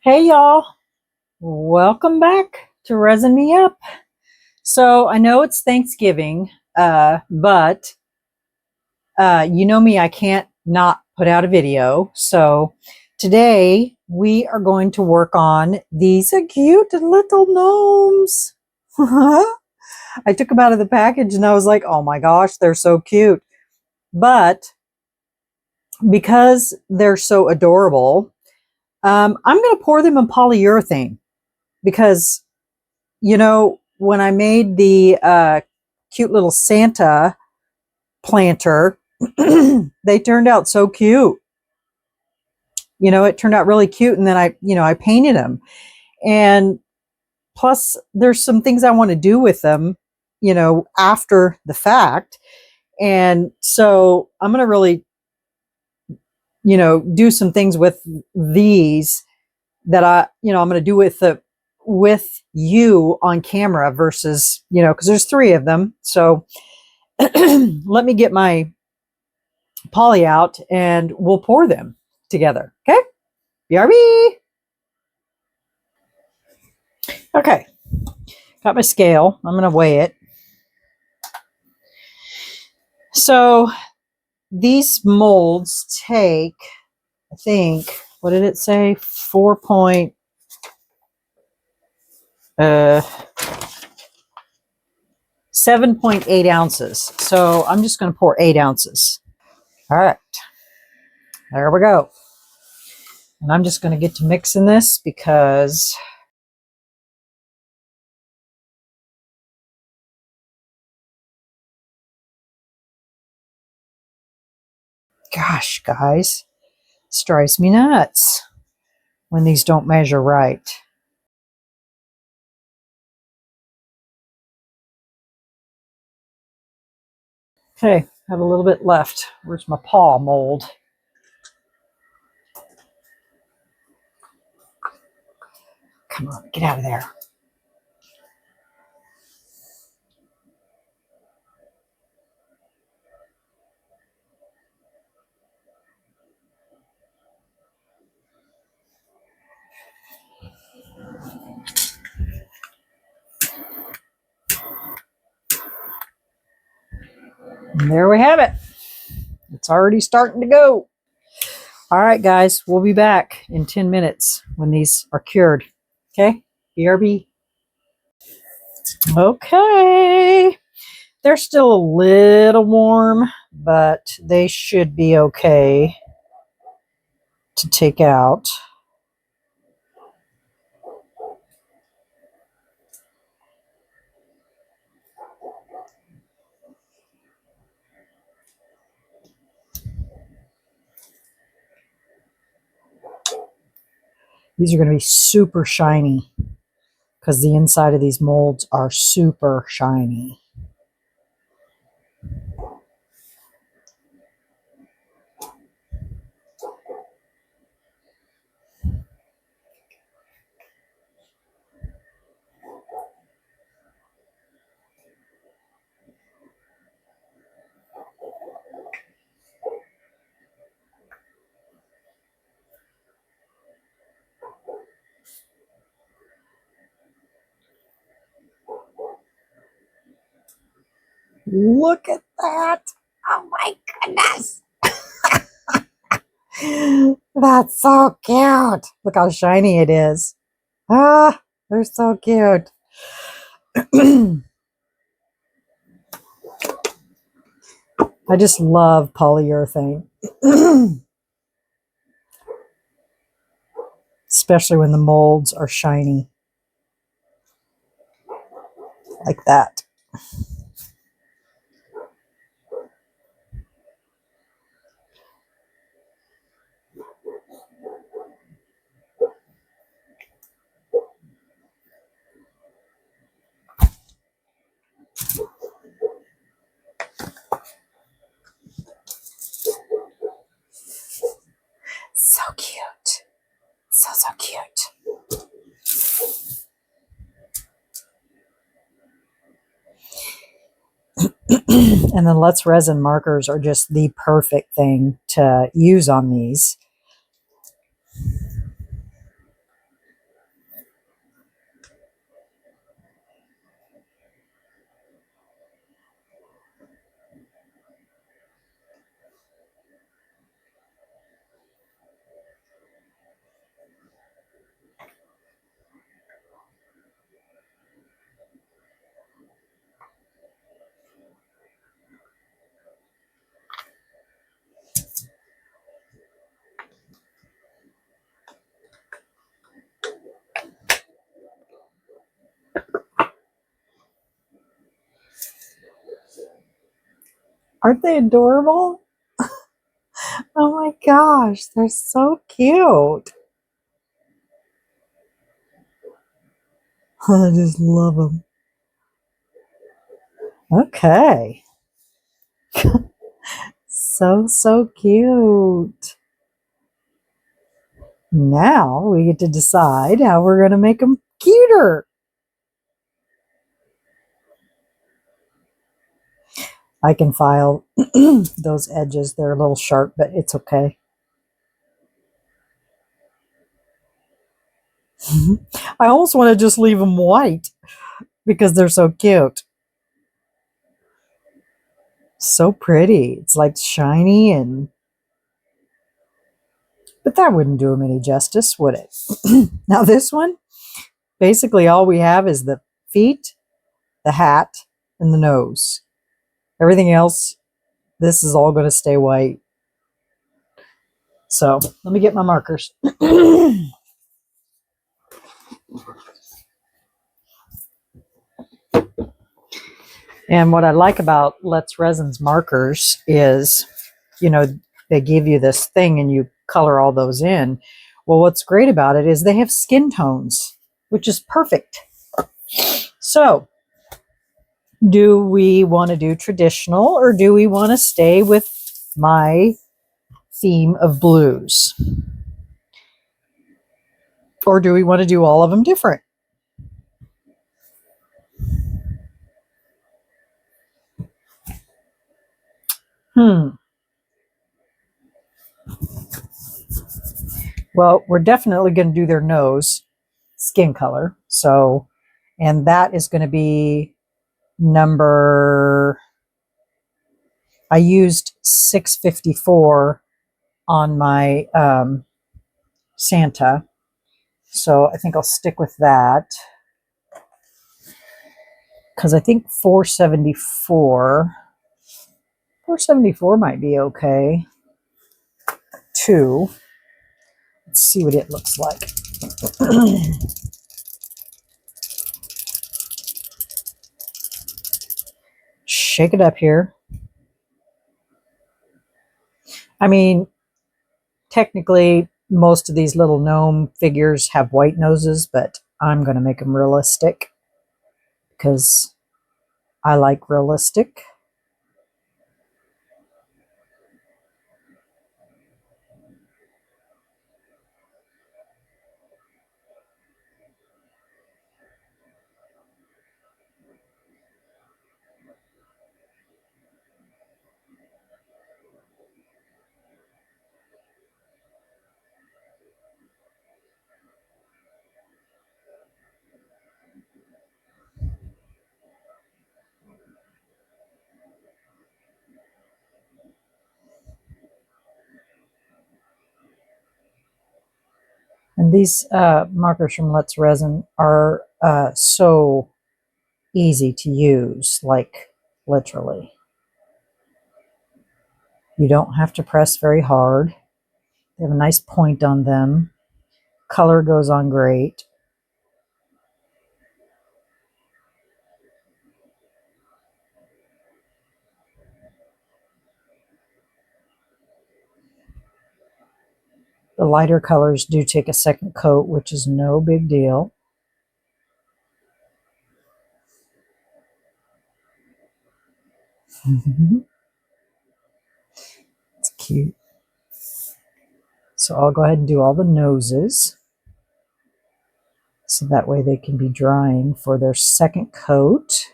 Hey y'all, welcome back to Resin Me Up. So I know it's Thanksgiving, but you know me, I can't not put out a video. So today we are going to work on these cute little gnomes. I took them out of the package and I was like, oh my gosh, they're so cute. But because they're so adorable, I'm going to pour them in polyurethane because when I made the cute little Santa planter, they turned out so cute. It turned out really cute. And then I painted them. And plus, there's some things I want to do with them, after the fact. And so I'm going to really, do some things with these that I'm going to do with you on camera versus, because there's 3 of them. So let me get my poly out and we'll pour them together. Okay. BRB. Okay. Got my scale. I'm going to weigh it. So these molds take, I think, what did it say? 7.8 ounces. So I'm just going to pour 8 ounces. All right. There we go. And I'm just going to get to mixing this because gosh, guys, this drives me nuts when these don't measure right. Okay, have a little bit left. Where's my paw mold? Come on, get out of there. And there we have it. It's already starting to go. All right, guys, we'll be back in 10 minutes when these are cured. Okay, BRB. Okay. They're still a little warm, but they should be okay to take out. These are going to be super shiny because the inside of these molds are super shiny. Look at that. Oh my goodness. That's so cute. Look how shiny it is. Ah, they're so cute. I just love polyurethane. Especially when the molds are shiny. Like that. So cute. So cute. And the Let's Resin markers are just the perfect thing to use on these. Aren't they adorable? Oh my gosh, they're so cute. I just love them. Okay. So cute. Now we get to decide how we're going to make them cuter. I can file those edges. They're a little sharp, but it's okay. I almost want to just leave them white because they're so cute. So pretty. It's like shiny and... But that wouldn't do them any justice, would it? Now this one, basically all we have is the feet, the hat, and the nose. Everything else, this is all going to stay white. So let me get my markers. And what I like about Let's Resin's markers is, you know, they give you this thing and you color all those in. Well, what's great about it is they have skin tones, which is perfect. So do we want to do traditional or do we want to stay with my theme of blues? Or do we want to do all of them different? Well, we're definitely going to do their nose skin color. So, and that is going to be number, I used 654 on my Santa. So I think I'll stick with that. Because I think 474 might be okay. 2. Let's see what it looks like. Shake it up here. I mean, technically, most of these little gnome figures have white noses, but I'm going to make them realistic because I like realistic. And these markers from Let's Resin are so easy to use, like literally. You don't have to press very hard. They have a nice point on them. Color goes on great. The lighter colors do take a second coat, which is no big deal. It's cute. So I'll go ahead and do all the noses. So that way they can be drying for their second coat.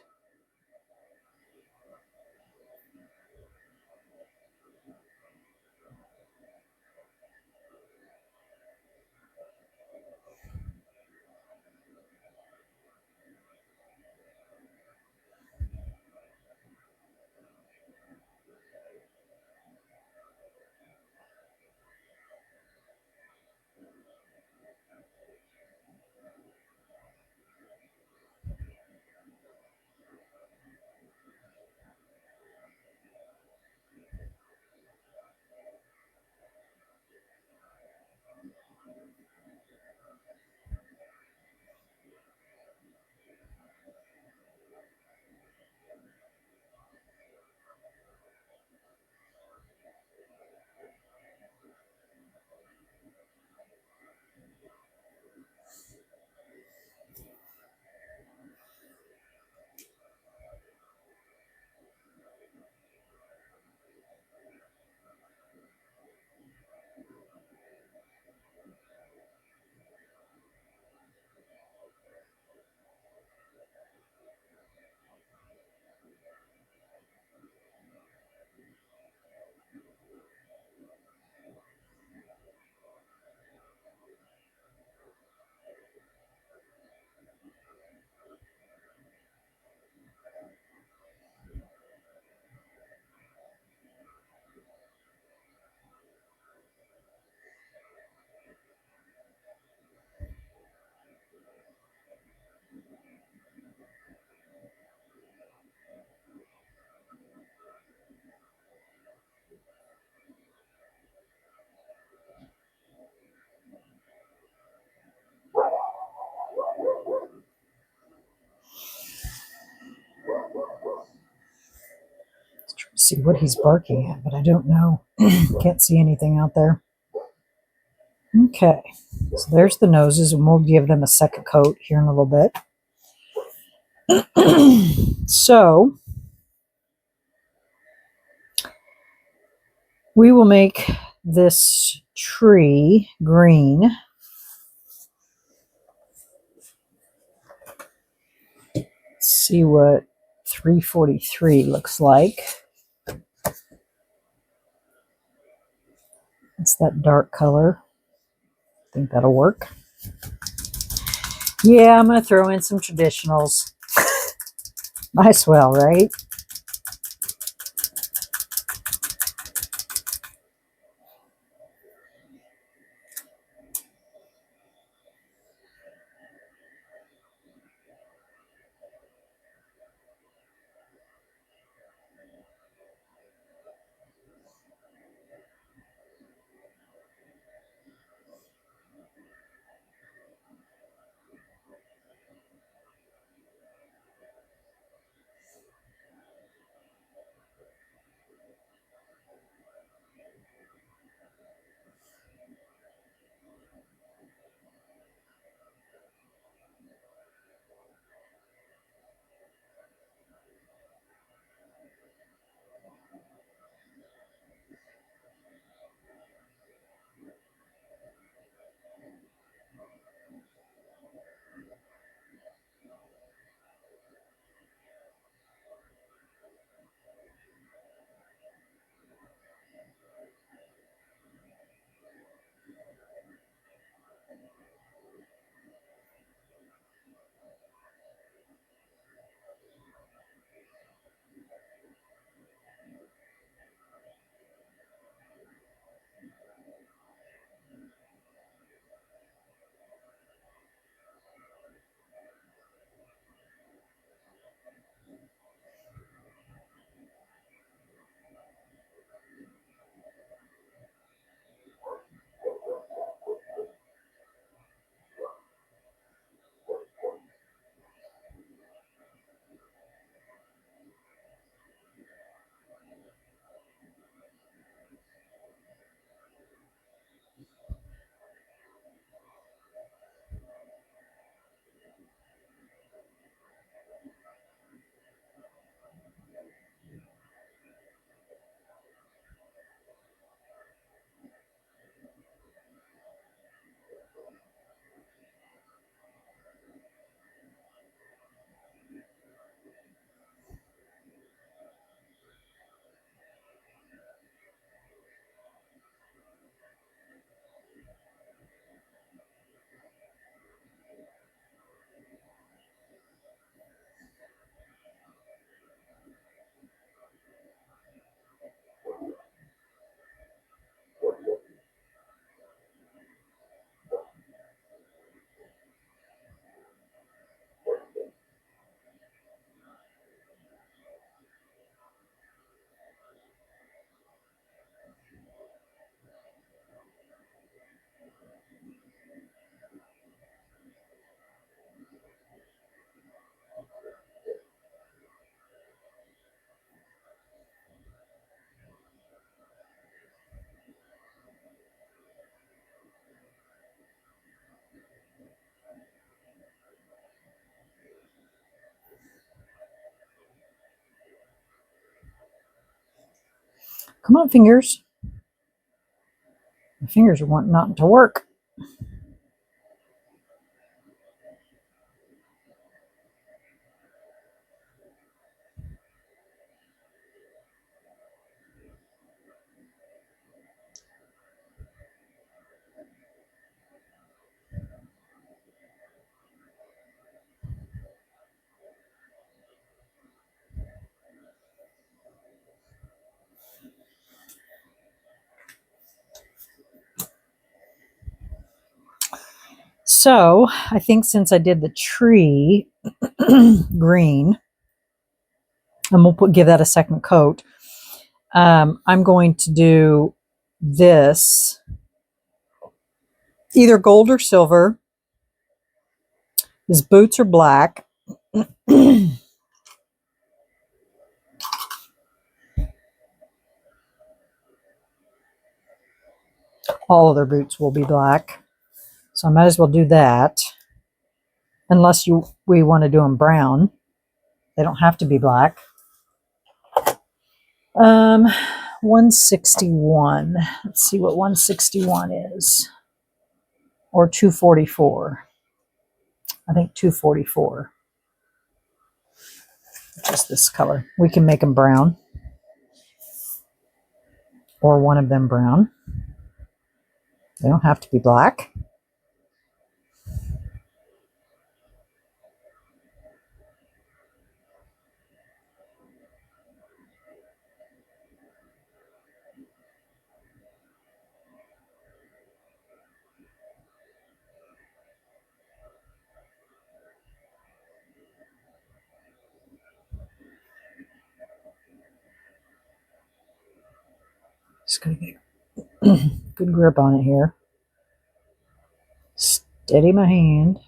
see what he's barking at, but I don't know. Can't see anything out there. Okay, so there's the noses, and we'll give them a second coat here in a little bit. So we will make this tree green. Let's see what 343 looks like. It's that dark color. I think that'll work. Yeah, I'm going to throw in some traditionals. Might as well, right? Come on, fingers. My fingers are wanting not to work. So I think since I did the tree green, and we'll give that a second coat, I'm going to do this either gold or silver. His boots are black. all of their boots will be black. So I might as well do that. Unless we want to do them brown. They don't have to be black. 161. Let's see what 161 is. Or 244. I think 244. Which is this color. We can make them brown. Or one of them brown. They don't have to be black. Just gonna get a good grip on it here. Steady my hand.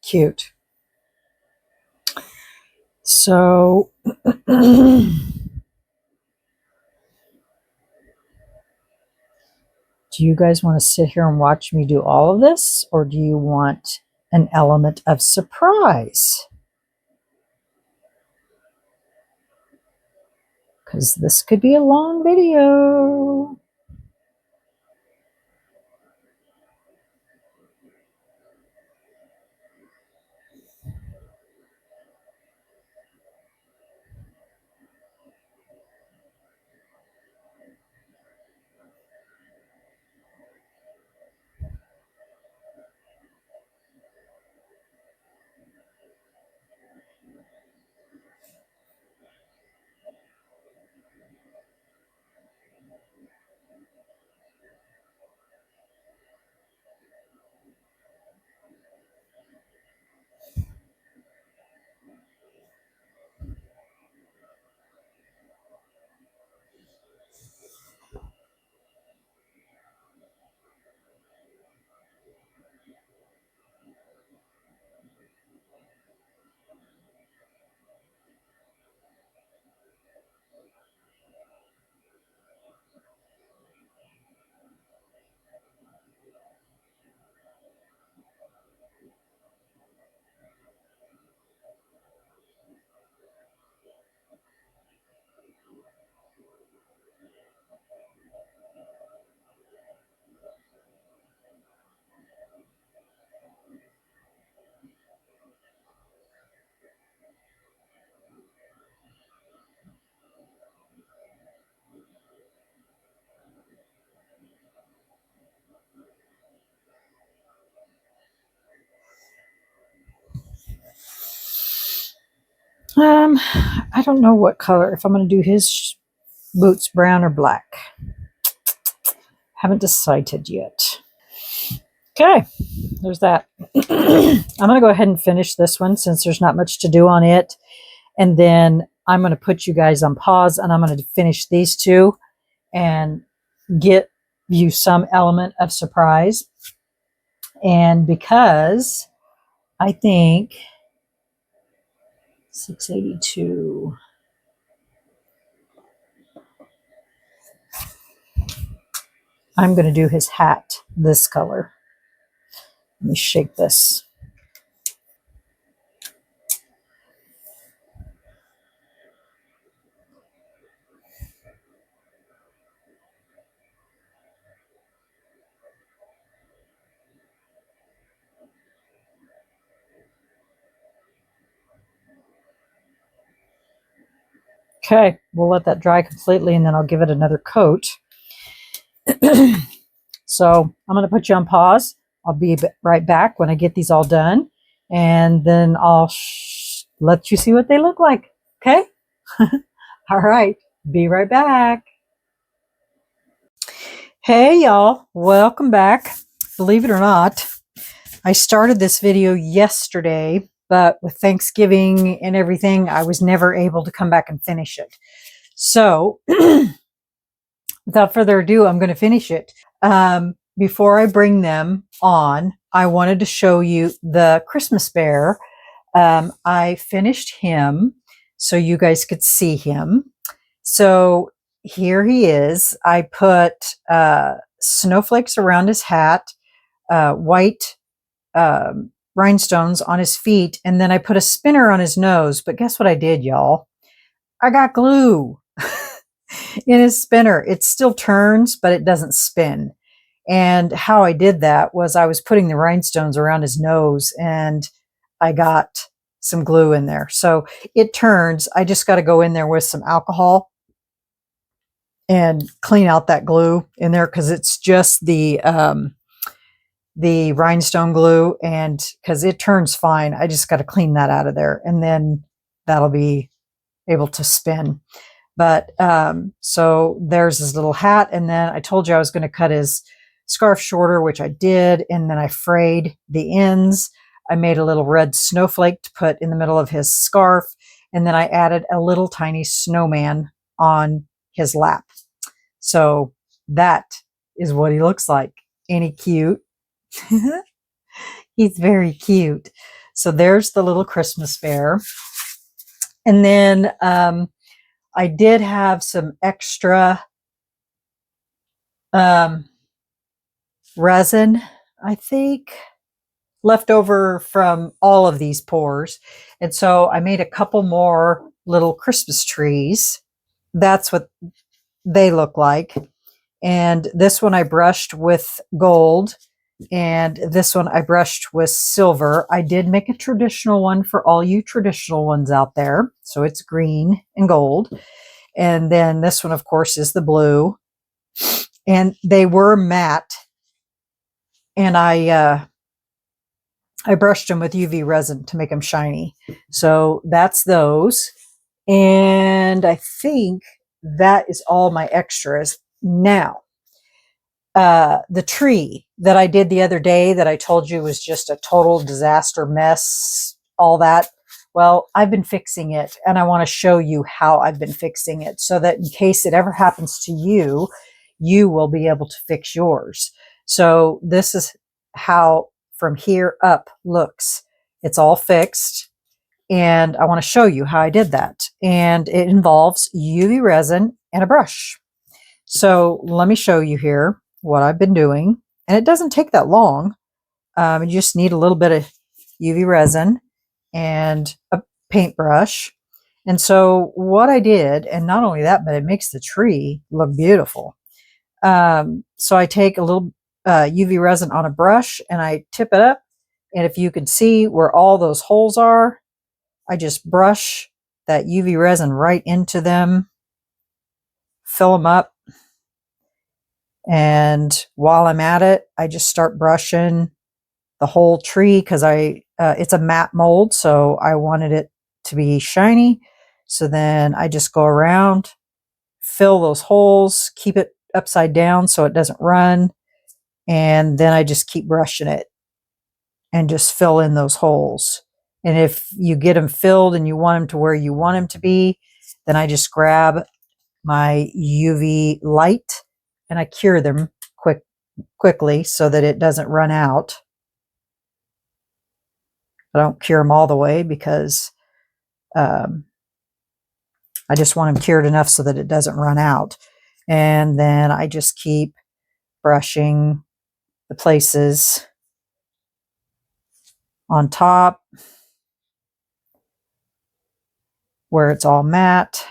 Cute. So do you guys want to sit here and watch me do all of this? Or do you want an element of surprise? Because this could be a long video. I don't know what color, if I'm going to do his boots brown or black. Haven't decided yet. Okay, there's that. I'm going to go ahead and finish this one since there's not much to do on it. And then I'm going to put you guys on pause and I'm going to finish these two and get you some element of surprise. And because I think 682, I'm going to do his hat this color. Let me shake this. Okay, we'll let that dry completely and then I'll give it another coat. So I'm going to put you on pause. I'll be right back when I get these all done. And then I'll let you see what they look like. Okay? All right. Be right back. Hey, y'all. Welcome back. Believe it or not, I started this video yesterday, but with Thanksgiving and everything, I was never able to come back and finish it. So without further ado, I'm going to finish it. Before I bring them on, I wanted to show you the Christmas bear. I finished him so you guys could see him. So here he is. I put snowflakes around his hat, white rhinestones on his feet, and then I put a spinner on his nose. But guess what I did, y'all? I got glue in his spinner. It still turns, but it doesn't spin. And how I did that was I was putting the rhinestones around his nose and I got some glue in there. So it turns. I just got to go in there with some alcohol and clean out that glue in there because it's just the rhinestone glue, and because it turns fine, I just got to clean that out of there and then that'll be able to spin. But so there's his little hat, and then I told you I was going to cut his scarf shorter, which I did, and then I frayed the ends. I made a little red snowflake to put in the middle of his scarf, and then I added a little tiny snowman on his lap. So that is what he looks like. Ain't he cute? He's very cute. So there's the little Christmas bear. And then I did have some extra resin, I think, left over from all of these pours. And so I made a couple more little Christmas trees. That's what they look like. And this one I brushed with gold, and this one I brushed with silver. I did make a traditional one for all you traditional ones out there. So it's green and gold. And then this one, of course, is the blue. And they were matte. And I brushed them with UV resin to make them shiny. So that's those. And I think that is all my extras. Now, the tree that I did the other day that I told you was just a total disaster mess, all that. Well, I've been fixing it, and I want to show you how I've been fixing it so that in case it ever happens to you, you will be able to fix yours. So this is how from here up looks. It's all fixed, and I want to show you how I did that. And it involves UV resin and a brush. So let me show you here what I've been doing. And it doesn't take that long. You just need a little bit of UV resin and a paintbrush. And so what I did, and not only that, but it makes the tree look beautiful. So I take a little UV resin on a brush and I tip it up. And if you can see where all those holes are, I just brush that UV resin right into them, fill them up. And while I'm at it, I just start brushing the whole tree because it's a matte mold, so I wanted it to be shiny. So then I just go around, fill those holes, keep it upside down so it doesn't run, and then I just keep brushing it and just fill in those holes. And if you get them filled and you want them to where you want them to be, then I just grab my UV light and I cure them quickly so that it doesn't run out. I don't cure them all the way because I just want them cured enough so that it doesn't run out. And then I just keep brushing the places on top where it's all matte.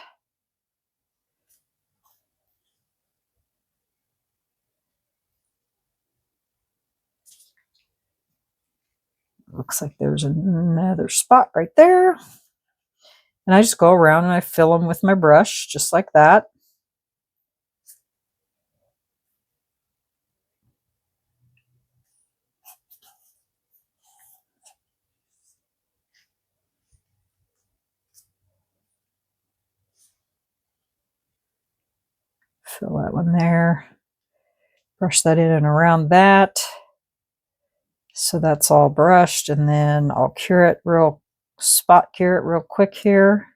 Looks like there's another spot right there. And I just go around and I fill them with my brush, just like that. Fill that one there. Brush that in and around that. So that's all brushed, and then I'll spot cure it real quick here.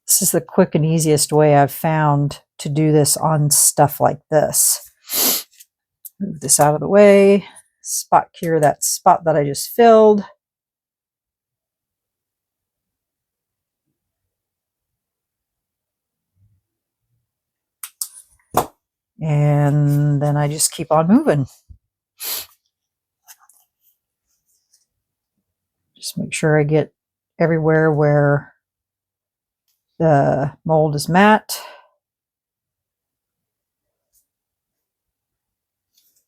This is the quick and easiest way I've found to do this on stuff like this. Move this out of the way, spot cure that spot that I just filled. And then I just keep on moving. Just make sure I get everywhere where the mold is matte.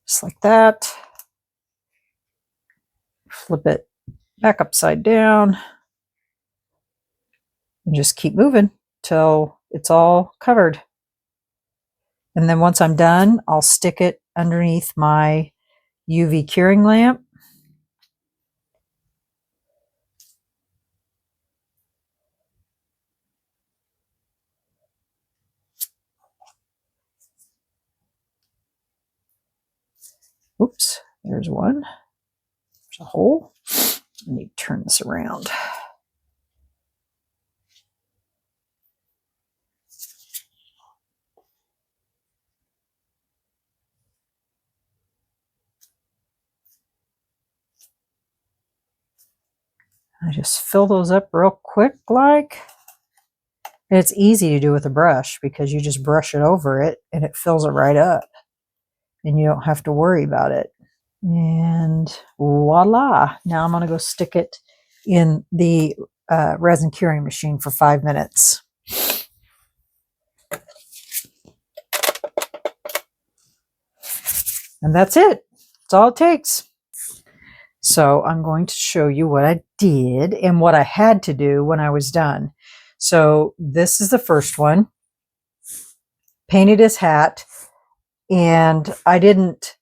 Just like that. Flip it back upside down. And just keep moving till it's all covered. And then once I'm done, I'll stick it underneath my UV curing lamp. Oops, there's one. There's a hole. I need to turn this around. I just fill those up real quick like. And it's easy to do with a brush because you just brush it over it and it fills it right up. And you don't have to worry about it. And voila. Now I'm going to go stick it in the resin curing machine for 5 minutes. And that's it. That's all it takes. So I'm going to show you what I did and what I had to do when I was done. So this is the first one. Painted his hat, and I didn't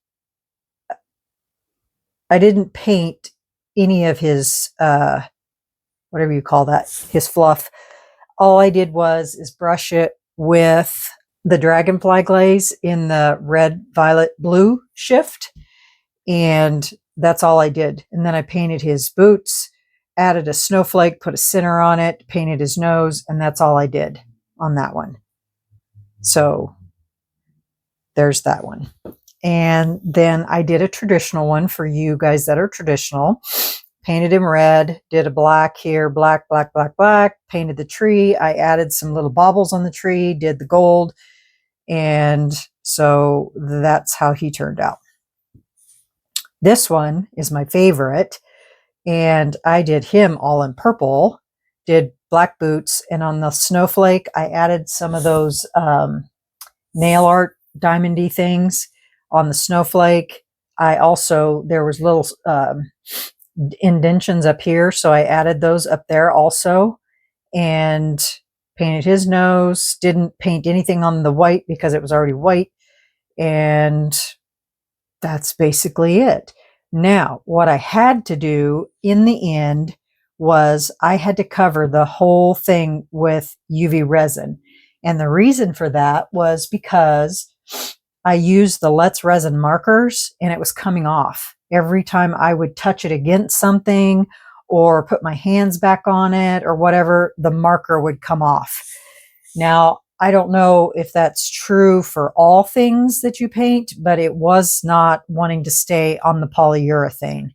paint any of his whatever you call that, his fluff. All I did was brush it with the dragonfly glaze in the red, violet, blue shift, and that's all I did. And then I painted his boots, added a snowflake, put a center on it, painted his nose, and that's all I did on that one. So there's that one. And then I did a traditional one for you guys that are traditional. Painted him red, did a black here, black, black, black, black, painted the tree. I added some little baubles on the tree, did the gold. And so that's how he turned out. This one is my favorite. And I did him all in purple, did black boots. And on the snowflake, I added some of those nail art diamondy things on the snowflake. There was little indentions up here, so I added those up there also, and painted his nose. Didn't paint anything on the white because it was already white, and that's basically it. Now, what I had to do in the end was I had to cover the whole thing with UV resin. And the reason for that was because I used the Let's Resin markers and it was coming off. Every time I would touch it against something or put my hands back on it or whatever, the marker would come off. Now, I don't know if that's true for all things that you paint, but it was not wanting to stay on the polyurethane.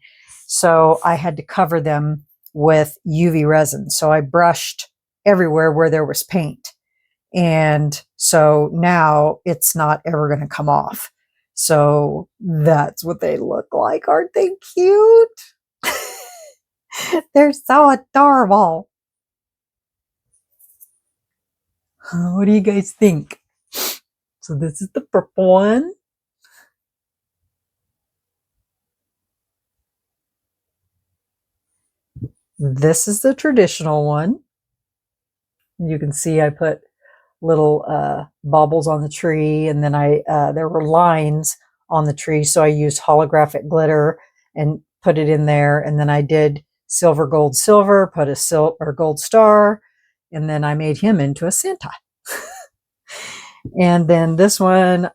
So I had to cover them with UV resin. So I brushed everywhere where there was paint. And so now it's not ever going to come off. So that's what they look like. Aren't they cute? They're so adorable. What do you guys think? So this is the purple one. This is the traditional one. You can see I put little baubles on the tree, and then there were lines on the tree, so I used holographic glitter and put it in there, and then I did silver, gold, silver, put a gold star, and then I made him into a Santa. And then this one,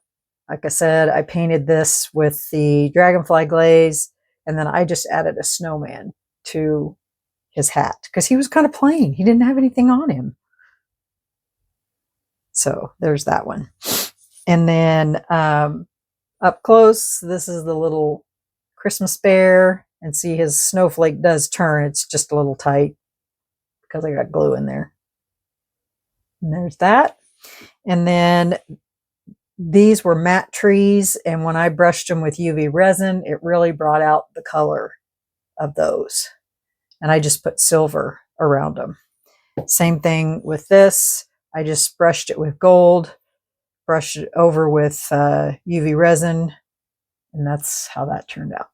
like I said, I painted this with the dragonfly glaze, and then I just added a snowman to his hat because he was kind of plain. He didn't have anything on him. So there's that one. And then up close, this is the little Christmas bear. And see, his snowflake does turn. It's just a little tight because I got glue in there. And there's that. And then these were matte trees. And when I brushed them with UV resin, it really brought out the color of those. And I just put silver around them. Same thing with this. I just brushed it with gold, brushed it over with UV resin, and that's how that turned out.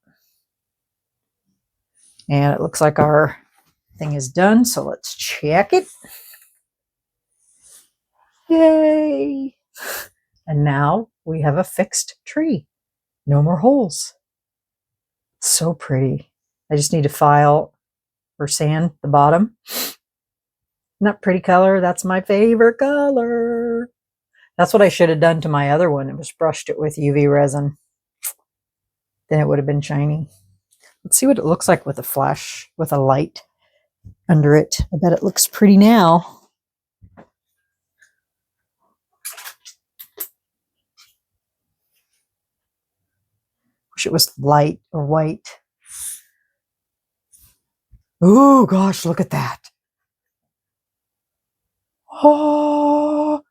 And it looks like our thing is done, so let's check it. Yay! And now we have a fixed tree. No more holes. So pretty. I just need to file or sand the bottom. Not pretty color. That's my favorite color. That's what I should have done to my other one. It was brushed it with UV resin. Then it would have been shiny. Let's see what it looks like with a flash, with a light under it. I bet it looks pretty now. Wish it was light or white. Oh gosh, look at that. Oh,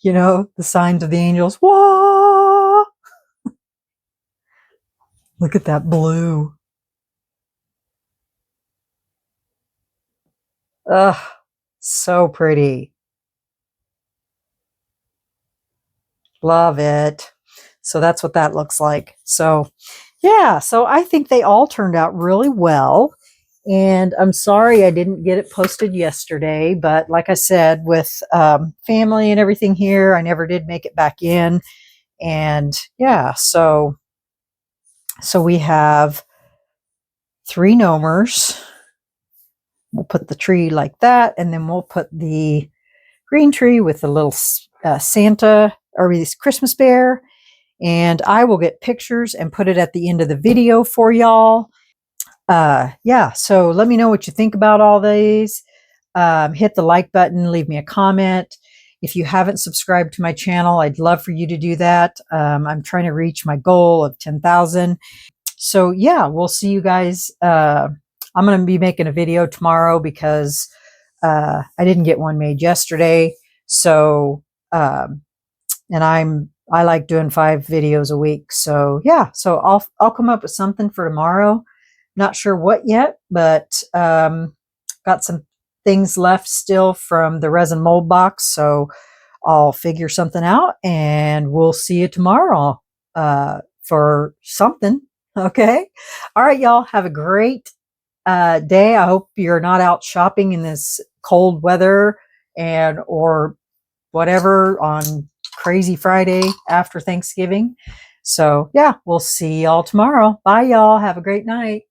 you know, the signs of the angels. Whoa! Look at that blue. Ugh, so pretty. Love it. So that's what that looks like. So yeah, so I think they all turned out really well. And I'm sorry I didn't get it posted yesterday, but like I said, with family and everything here, I never did make it back in. And yeah, so we have 3 gnomers. We'll put the tree like that, and then we'll put the green tree with the little Santa or this Christmas bear. And I will get pictures and put it at the end of the video for y'all. Yeah, so let me know what you think about all these. Hit the like button, leave me a comment. If you haven't subscribed to my channel, I'd love for you to do that. I'm trying to reach my goal of 10,000. So yeah, we'll see you guys. I'm going to be making a video tomorrow because I didn't get one made yesterday. So, and I like doing 5 videos a week. So yeah, so I'll come up with something for tomorrow. Not sure what yet, but got some things left still from the resin mold box. So I'll figure something out, and we'll see you tomorrow for something. Okay. All right, y'all. Have a great day. I hope you're not out shopping in this cold weather or whatever on crazy Friday after Thanksgiving. So yeah, we'll see y'all tomorrow. Bye y'all. Have a great night.